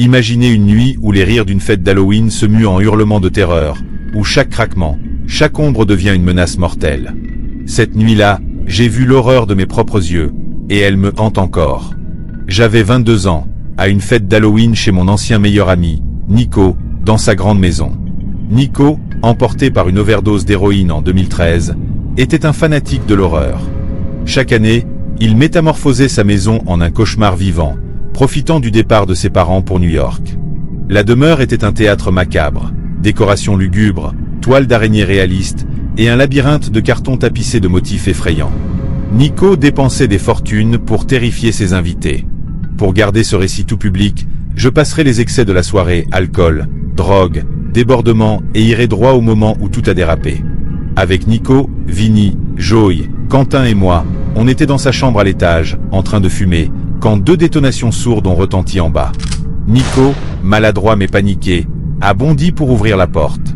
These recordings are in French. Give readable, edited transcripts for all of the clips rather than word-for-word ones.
Imaginez une nuit où les rires d'une fête d'Halloween se muent en hurlements de terreur, où chaque craquement, chaque ombre devient une menace mortelle. Cette nuit-là, j'ai vu l'horreur de mes propres yeux, et elle me hante encore. J'avais 22 ans, à une fête d'Halloween chez mon ancien meilleur ami, Nico, dans sa grande maison. Nico, emporté par une overdose d'héroïne en 2013, était un fanatique de l'horreur. Chaque année, il métamorphosait sa maison en un cauchemar vivant, profitant du départ de ses parents pour New York. La demeure était un théâtre macabre, décorations lugubres, toiles d'araignées réalistes, et un labyrinthe de cartons tapissés de motifs effrayants. Nico dépensait des fortunes pour terrifier ses invités. Pour garder ce récit tout public, je passerai les excès de la soirée, alcool, drogue, débordement et irai droit au moment où tout a dérapé. Avec Nico, Vinny, Joey, Quentin et moi, on était dans sa chambre à l'étage, en train de fumer, quand 2 détonations sourdes ont retenti en bas. Nico, maladroit mais paniqué, a bondi pour ouvrir la porte.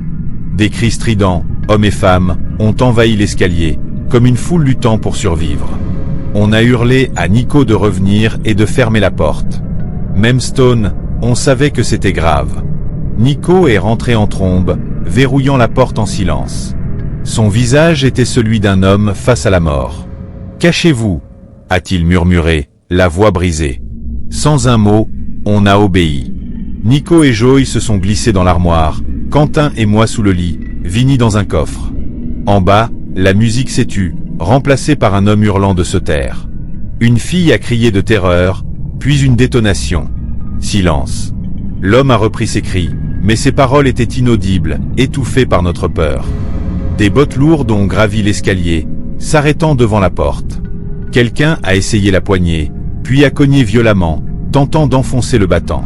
Des cris stridents, hommes et femmes, ont envahi l'escalier, comme une foule luttant pour survivre. On a hurlé à Nico de revenir et de fermer la porte. Même Stone, on savait que c'était grave. Nico est rentré en trombe, verrouillant la porte en silence. Son visage était celui d'un homme face à la mort. « Cachez-vous » a-t-il murmuré, la voix brisée. Sans un mot, on a obéi. Nico et Joey se sont glissés dans l'armoire, Quentin et moi sous le lit, Vinny dans un coffre. En bas, la musique s'est tue, remplacée par un homme hurlant de se taire. Une fille a crié de terreur, puis une détonation. Silence. L'homme a repris ses cris, mais ses paroles étaient inaudibles, étouffées par notre peur. Des bottes lourdes ont gravi l'escalier, s'arrêtant devant la porte. Quelqu'un a essayé la poignée, puis a cogné violemment, tentant d'enfoncer le battant.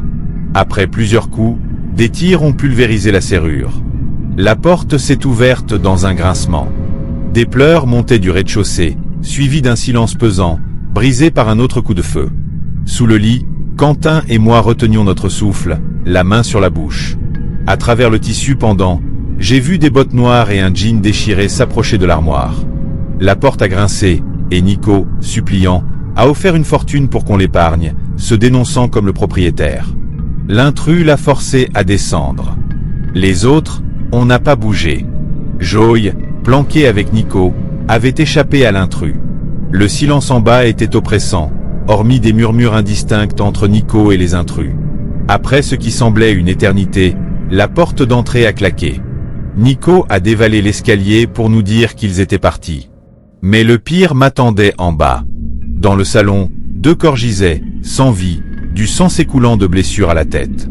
Après plusieurs coups, des tirs ont pulvérisé la serrure. La porte s'est ouverte dans un grincement. Des pleurs montaient du rez-de-chaussée, suivis d'un silence pesant, brisé par un autre coup de feu. Sous le lit, Quentin et moi retenions notre souffle, la main sur la bouche. À travers le tissu pendant, j'ai vu des bottes noires et un jean déchiré s'approcher de l'armoire. La porte a grincé, et Nico, suppliant, a offert une fortune pour qu'on l'épargne, se dénonçant comme le propriétaire. L'intrus l'a forcé à descendre. Les autres, on n'a pas bougé. Joey, planqué avec Nico, avait échappé à l'intrus. Le silence en bas était oppressant, hormis des murmures indistincts entre Nico et les intrus. Après ce qui semblait une éternité, la porte d'entrée a claqué. Nico a dévalé l'escalier pour nous dire qu'ils étaient partis. Mais le pire m'attendait en bas. Dans le salon, 2 corps gisaient, sans vie, du sang s'écoulant de blessures à la tête.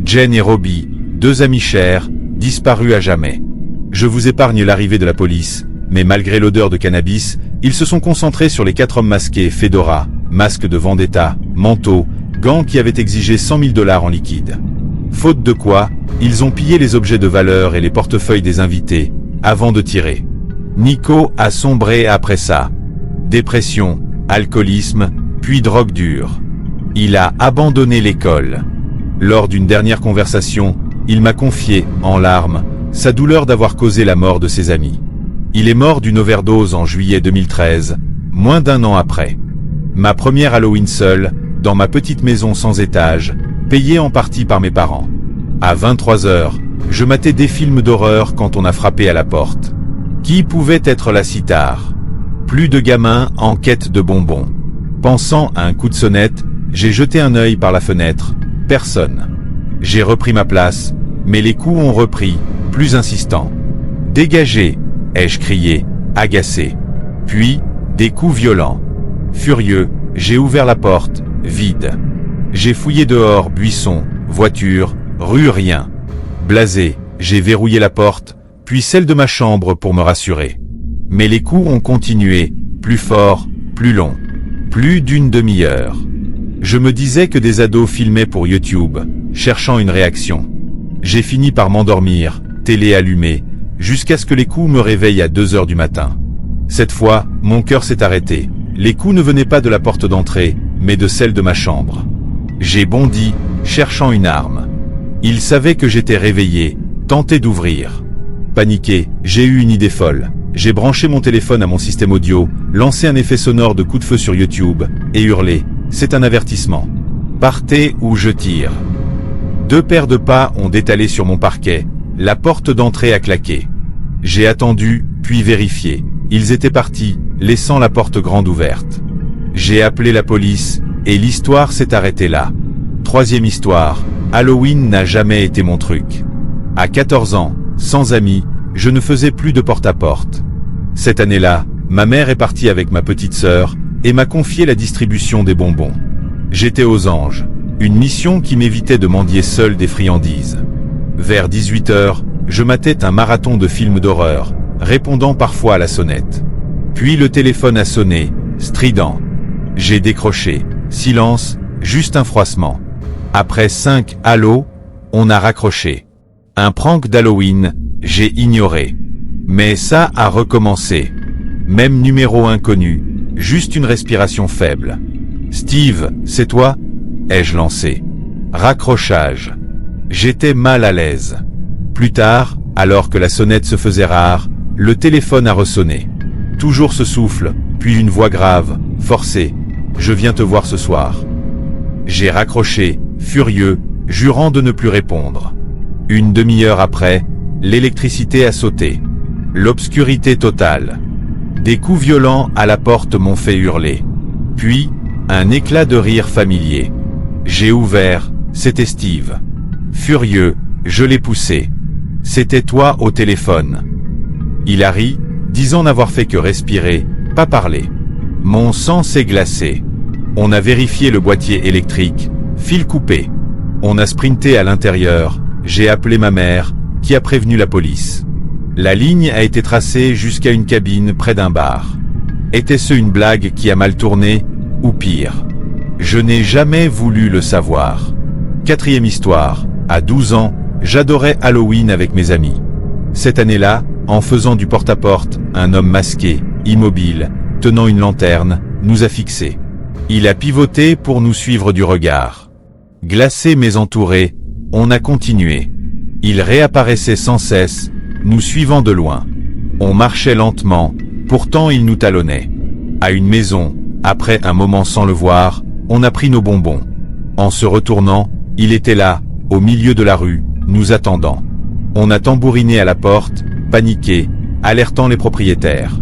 Jen et Robbie, 2 amis chers, disparus à jamais. Je vous épargne l'arrivée de la police, mais malgré l'odeur de cannabis, ils se sont concentrés sur les 4 hommes masqués, fedora, masques de vendetta, manteaux, gants qui avaient exigé $100 000 en liquide. Faute de quoi, ils ont pillé les objets de valeur et les portefeuilles des invités, avant de tirer. Nico a sombré après ça. Dépression, alcoolisme, puis drogue dure. Il a abandonné l'école. Lors d'une dernière conversation, il m'a confié, en larmes, sa douleur d'avoir causé la mort de ses amis. Il est mort d'une overdose en juillet 2013, moins d'1 an après. Ma première Halloween seule, dans ma petite maison sans étage, payée en partie par mes parents. À 23h, je matais des films d'horreur quand on a frappé à la porte. Qui pouvait être là si tard? Plus de gamins en quête de bonbons. Pensant à un coup de sonnette, j'ai jeté un œil par la fenêtre. Personne. J'ai repris ma place, mais les coups ont repris, plus insistants. « Dégagez !» ai-je crié, agacé. Puis, des coups violents. Furieux, j'ai ouvert la porte, vide. J'ai fouillé dehors, buissons, voitures, rue, rien. Blasé, j'ai verrouillé la porte, puis celle de ma chambre pour me rassurer. Mais les coups ont continué, plus forts, plus longs. Plus d'une demi-heure. Je me disais que des ados filmaient pour YouTube, cherchant une réaction. J'ai fini par m'endormir, télé allumée, jusqu'à ce que les coups me réveillent à 2h du matin. Cette fois, mon cœur s'est arrêté. Les coups ne venaient pas de la porte d'entrée, mais de celle de ma chambre. J'ai bondi, cherchant une arme. Ils savaient que j'étais réveillé, tenté d'ouvrir. Paniqué, j'ai eu une idée folle. J'ai branché mon téléphone à mon système audio, lancé un effet sonore de coup de feu sur YouTube, et hurlé. C'est un avertissement. Partez ou je tire. 2 paires de pas ont détalé sur mon parquet, la porte d'entrée a claqué. J'ai attendu, puis vérifié. Ils étaient partis, laissant la porte grande ouverte. J'ai appelé la police, et l'histoire s'est arrêtée là. 3e histoire, Halloween n'a jamais été mon truc. À 14 ans, sans amis, je ne faisais plus de porte-à-porte. Cette année-là, ma mère est partie avec ma petite sœur, et m'a confié la distribution des bonbons. J'étais aux anges, une mission qui m'évitait de mendier seul des friandises. Vers 18 h, je matais un marathon de films d'horreur, répondant parfois à la sonnette. Puis le téléphone a sonné, strident. J'ai décroché, silence, juste un froissement. Après 5 « Allô », on a raccroché. Un prank d'Halloween, j'ai ignoré. Mais ça a recommencé. Même numéro inconnu, juste une respiration faible. « Steve, c'est toi ?» ai-je lancé. Raccrochage. J'étais mal à l'aise. Plus tard, alors que la sonnette se faisait rare, le téléphone a ressonné. Toujours ce souffle, puis une voix grave, forcée. « Je viens te voir ce soir. » J'ai raccroché, furieux, jurant de ne plus répondre. Une demi-heure après, l'électricité a sauté. L'obscurité totale. Des coups violents à la porte m'ont fait hurler. Puis, un éclat de rire familier. J'ai ouvert, c'était Steve. Furieux, je l'ai poussé. « C'était toi au téléphone. » Il a ri, disant n'avoir fait que respirer, pas parler. Mon sang s'est glacé. On a vérifié le boîtier électrique, fil coupé. On a sprinté à l'intérieur, j'ai appelé ma mère, qui a prévenu la police. La ligne a été tracée jusqu'à une cabine près d'un bar. Était-ce une blague qui a mal tourné, ou pire? Je n'ai jamais voulu le savoir. 4e histoire, à 12 ans, j'adorais Halloween avec mes amis. Cette année-là, en faisant du porte-à-porte, un homme masqué, immobile, tenant une lanterne, nous a fixés. Il a pivoté pour nous suivre du regard. Glacé mais entouré, on a continué. Il réapparaissait sans cesse, nous suivant de loin. On marchait lentement, pourtant il nous talonnait. À une maison, après un moment sans le voir, on a pris nos bonbons. En se retournant, il était là, au milieu de la rue, nous attendant. On a tambouriné à la porte, paniqué, alertant les propriétaires.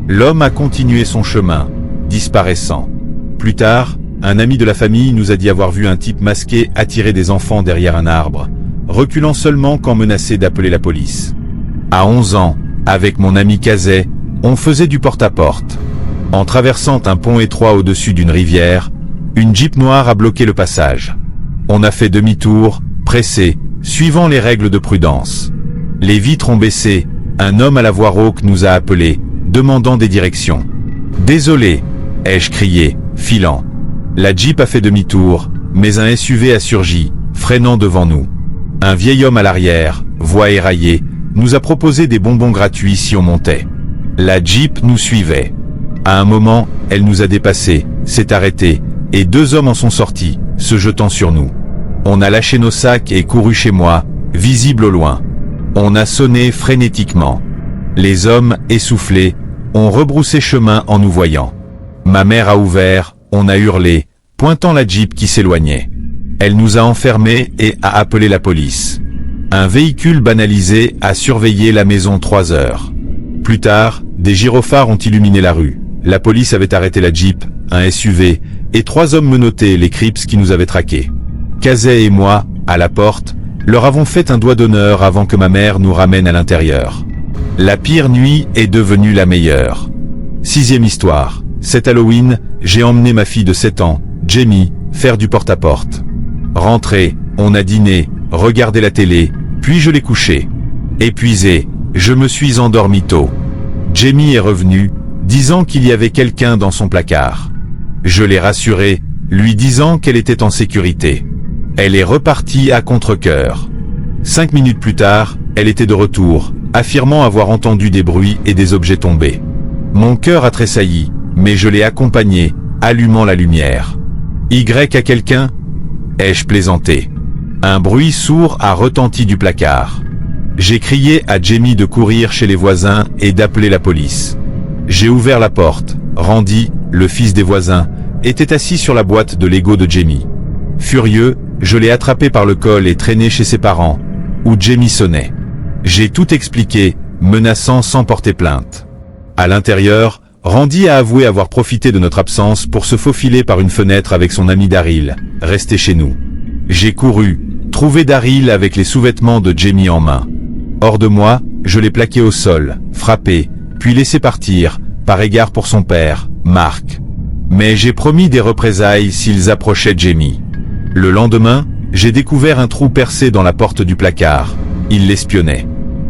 L'homme a continué son chemin, disparaissant. Plus tard, un ami de la famille nous a dit avoir vu un type masqué attirer des enfants derrière un arbre, reculant seulement quand menacé d'appeler la police. À 11 ans, avec mon ami Kazay, on faisait du porte-à-porte. En traversant un pont étroit au-dessus d'une rivière, une Jeep noire a bloqué le passage. On a fait demi-tour, pressé, suivant les règles de prudence. Les vitres ont baissé, un homme à la voix rauque nous a appelés, demandant des directions. « Désolé !» ai-je crié, filant. La Jeep a fait demi-tour, mais un SUV a surgi, freinant devant nous. Un vieil homme à l'arrière, voix éraillée, nous a proposé des bonbons gratuits si on montait. La Jeep nous suivait. À un moment, elle nous a dépassés, s'est arrêtée, et 2 hommes en sont sortis, se jetant sur nous. On a lâché nos sacs et couru chez moi, visible au loin. On a sonné frénétiquement. Les hommes, essoufflés, ont rebroussé chemin en nous voyant. Ma mère a ouvert, on a hurlé, pointant la Jeep qui s'éloignait. Elle nous a enfermés et a appelé la police. Un véhicule banalisé a surveillé la maison 3 heures. Plus tard, des gyrophares ont illuminé la rue. La police avait arrêté la Jeep, un SUV, et 3 hommes menottés, les Crips qui nous avaient traqués. Kazay et moi, à la porte, leur avons fait un doigt d'honneur avant que ma mère nous ramène à l'intérieur. La pire nuit est devenue la meilleure. 6e histoire. Cet Halloween, j'ai emmené ma fille de 7 ans, Jamie, faire du porte-à-porte. Rentré, on a dîné, regardé la télé, puis je l'ai couchée. Épuisé, je me suis endormi tôt. Jamie est revenue, disant qu'il y avait quelqu'un dans son placard. Je l'ai rassurée, lui disant qu'elle était en sécurité. Elle est repartie à contre-cœur. 5 minutes plus tard, elle était de retour, affirmant avoir entendu des bruits et des objets tomber. Mon cœur a tressailli, mais je l'ai accompagnée, allumant la lumière. Y a quelqu'un ? Ai-je plaisanté. Un bruit sourd a retenti du placard. J'ai crié à Jamie de courir chez les voisins et d'appeler la police. J'ai ouvert la porte. Randy, le fils des voisins, était assis sur la boîte de Lego de Jamie. Furieux, je l'ai attrapé par le col et traîné chez ses parents, où Jamie sonnait. J'ai tout expliqué, menaçant sans porter plainte. À l'intérieur, Randy a avoué avoir profité de notre absence pour se faufiler par une fenêtre avec son ami Daryl, resté chez nous. J'ai couru, trouvé Daryl avec les sous-vêtements de Jamie en main. Hors de moi, je l'ai plaqué au sol, frappé, puis laissé partir, par égard pour son père, Mark. Mais j'ai promis des représailles s'ils approchaient Jamie. Le lendemain, j'ai découvert un trou percé dans la porte du placard. Il l'espionnait.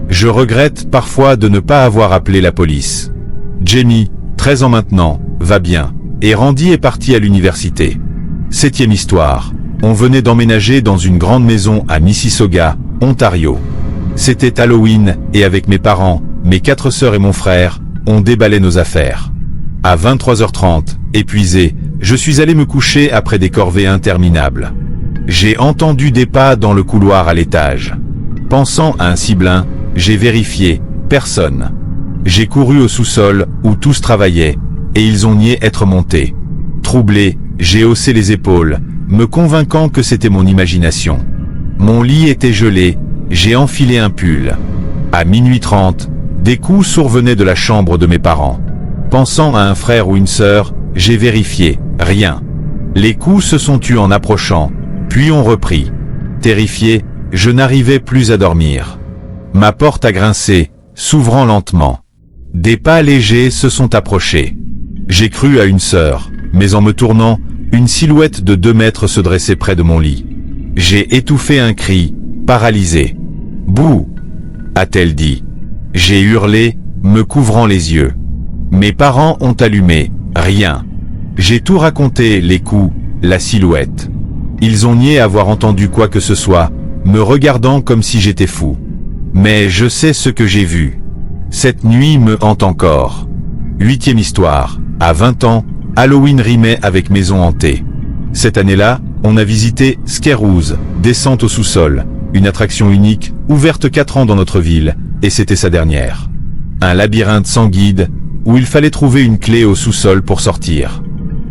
Je regrette parfois de ne pas avoir appelé la police. Jamie, 13 ans maintenant, va bien, et Randy est parti à l'université. 7e histoire. On venait d'emménager dans une grande maison à Mississauga, Ontario. C'était Halloween, et avec mes parents, mes 4 sœurs et mon frère, on déballait nos affaires. À 23h30, épuisé, je suis allé me coucher après des corvées interminables. J'ai entendu des pas dans le couloir à l'étage. Pensant à un ciblin, j'ai vérifié, personne. J'ai couru au sous-sol, où tous travaillaient, et ils ont nié être montés. Troublé, j'ai haussé les épaules, me convainquant que c'était mon imagination. Mon lit était gelé, j'ai enfilé un pull. À minuit 30, des coups survenaient de la chambre de mes parents. Pensant à un frère ou une sœur, j'ai vérifié, rien. Les coups se sont tus en approchant, puis ont repris. Terrifié, je n'arrivais plus à dormir. Ma porte a grincé, s'ouvrant lentement. Des pas légers se sont approchés. J'ai cru à une sœur, mais en me tournant, une silhouette de 2 mètres se dressait près de mon lit. J'ai étouffé un cri, paralysé. « Bouh !» a-t-elle dit. J'ai hurlé, me couvrant les yeux. Mes parents ont allumé, rien. J'ai tout raconté, les coups, la silhouette. Ils ont nié avoir entendu quoi que ce soit, me regardant comme si j'étais fou. Mais je sais ce que j'ai vu. Cette nuit me hante encore. 8e histoire. À 20 ans, Halloween rimait avec maison hantée. Cette année-là, on a visité Scarews, descente au sous-sol, une attraction unique, ouverte 4 ans dans notre ville, et c'était sa dernière. Un labyrinthe sans guide, où il fallait trouver une clé au sous-sol pour sortir.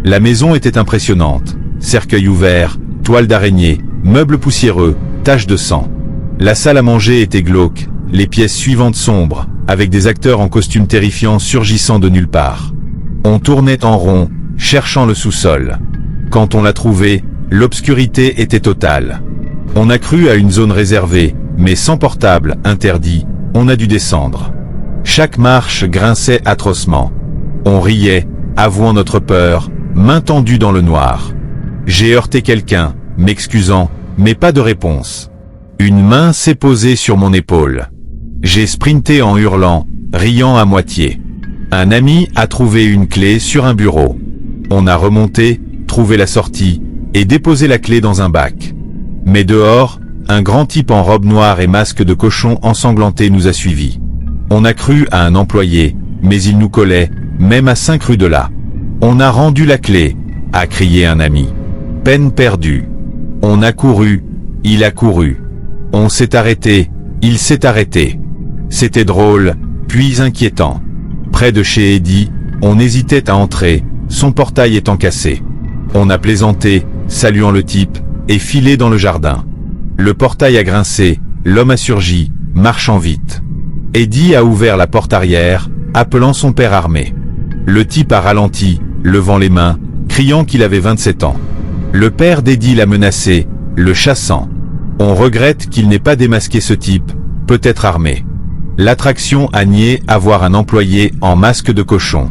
La maison était impressionnante. Cercueil ouvert, toile d'araignée, meubles poussiéreux, taches de sang. La salle à manger était glauque, les pièces suivantes sombres, avec des acteurs en costumes terrifiants surgissant de nulle part. On tournait en rond, cherchant le sous-sol. Quand on l'a trouvé, l'obscurité était totale. On a cru à une zone réservée, mais sans portable, interdit, on a dû descendre. Chaque marche grinçait atrocement. On riait, avouant notre peur, main tendue dans le noir. J'ai heurté quelqu'un, m'excusant, mais pas de réponse. Une main s'est posée sur mon épaule. J'ai sprinté en hurlant, riant à moitié. Un ami a trouvé une clé sur un bureau. On a remonté, trouvé la sortie, et déposé la clé dans un bac. Mais dehors, un grand type en robe noire et masque de cochon ensanglanté nous a suivis. On a cru à un employé, mais il nous collait, même à 5 rues de là. On a rendu la clé, a crié un ami. Peine perdue. On a couru, il a couru. On s'est arrêté, il s'est arrêté. C'était drôle, puis inquiétant. Près de chez Eddie, on hésitait à entrer, son portail étant cassé. On a plaisanté, saluant le type, et filé dans le jardin. Le portail a grincé, l'homme a surgi, marchant vite. Eddie a ouvert la porte arrière, appelant son père armé. Le type a ralenti, levant les mains, criant qu'il avait 27 ans. Le père d'Eddie l'a menacé, le chassant. On regrette qu'il n'ait pas démasqué ce type, peut-être armé. L'attraction a nié avoir un employé en masque de cochon.